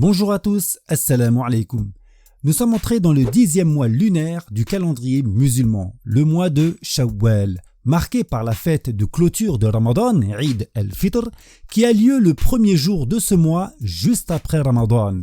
Bonjour à tous, assalamu alaikum. Nous sommes entrés dans le 10e mois lunaire du calendrier musulman, le mois de Shawwal, marqué par la fête de clôture de Ramadan, Eid al-Fitr, qui a lieu le premier jour de ce mois, juste après Ramadan.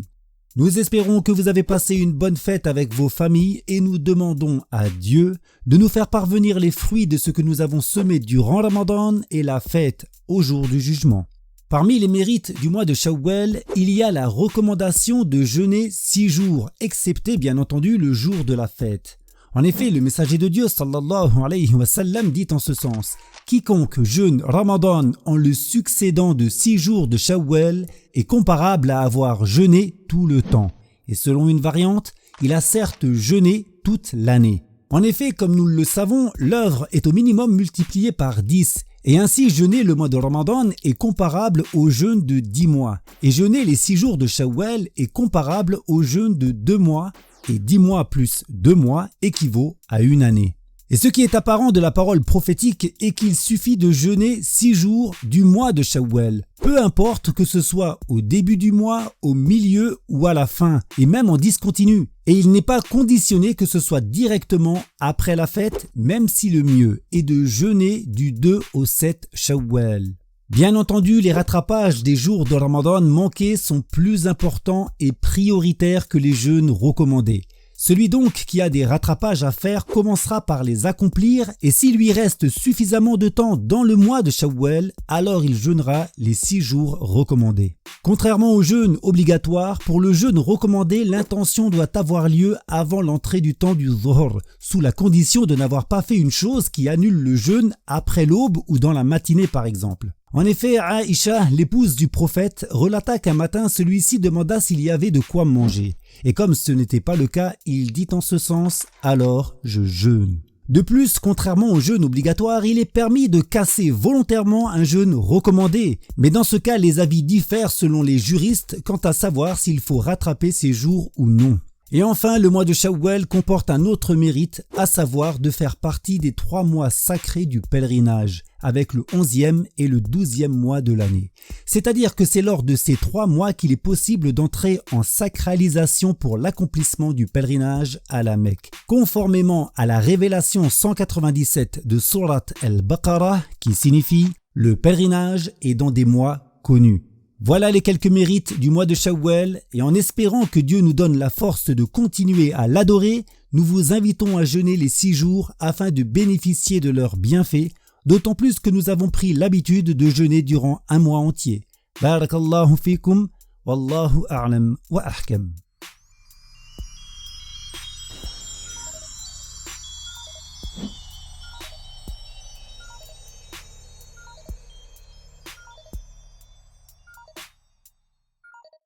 Nous espérons que vous avez passé une bonne fête avec vos familles et nous demandons à Dieu de nous faire parvenir les fruits de ce que nous avons semé durant Ramadan et la fête au jour du jugement. Parmi les mérites du mois de Shawwal, il y a la recommandation de jeûner 6 jours, excepté bien entendu le jour de la fête. En effet, le messager de Dieu sallallahu alayhi wa sallam dit en ce sens: quiconque jeûne Ramadan en le succédant de 6 jours de Shawwal est comparable à avoir jeûné tout le temps. Et selon une variante, il a certes jeûné toute l'année. En effet, comme nous le savons, l'œuvre est au minimum multipliée par 10. Et ainsi, jeûner le mois de Ramadan est comparable au jeûne de 10 mois. Et jeûner les 6 jours de Shawwal est comparable au jeûne de 2 mois. Et 10 mois plus 2 mois équivaut à une année. Et ce qui est apparent de la parole prophétique est qu'il suffit de jeûner 6 jours du mois de Shawwal. Peu importe que ce soit au début du mois, au milieu ou à la fin, et même en discontinu. Et il n'est pas conditionné que ce soit directement après la fête, même si le mieux est de jeûner du 2 au 7 Shawwal. Bien entendu, les rattrapages des jours de Ramadan manqués sont plus importants et prioritaires que les jeûnes recommandés. Celui donc qui a des rattrapages à faire commencera par les accomplir et s'il lui reste suffisamment de temps dans le mois de Shawwal, alors il jeûnera les 6 jours recommandés. Contrairement au jeûne obligatoire, pour le jeûne recommandé, l'intention doit avoir lieu avant l'entrée du temps du Dhuhr, sous la condition de n'avoir pas fait une chose qui annule le jeûne après l'aube ou dans la matinée par exemple. En effet, Aïcha, l'épouse du prophète, relata qu'un matin celui-ci demanda s'il y avait de quoi manger. Et comme ce n'était pas le cas, il dit en ce sens « alors je jeûne ». De plus, contrairement au jeûne obligatoire, il est permis de casser volontairement un jeûne recommandé. Mais dans ce cas, les avis diffèrent selon les juristes quant à savoir s'il faut rattraper ces jours ou non. Et enfin, le mois de Shawwal comporte un autre mérite, à savoir de faire partie des 3 mois sacrés du pèlerinage, avec le 11e et le 12e mois de l'année. C'est-à-dire que c'est lors de ces 3 mois qu'il est possible d'entrer en sacralisation pour l'accomplissement du pèlerinage à la Mecque. Conformément à la révélation 197 de Surat al-Baqarah, qui signifie « le pèlerinage est dans des mois connus ». Voilà les quelques mérites du mois de Shawwal et en espérant que Dieu nous donne la force de continuer à l'adorer, nous vous invitons à jeûner les 6 jours afin de bénéficier de leurs bienfaits, d'autant plus que nous avons pris l'habitude de jeûner durant un mois entier. Barakallahu fikum, wallahu a'lam wa ahkam.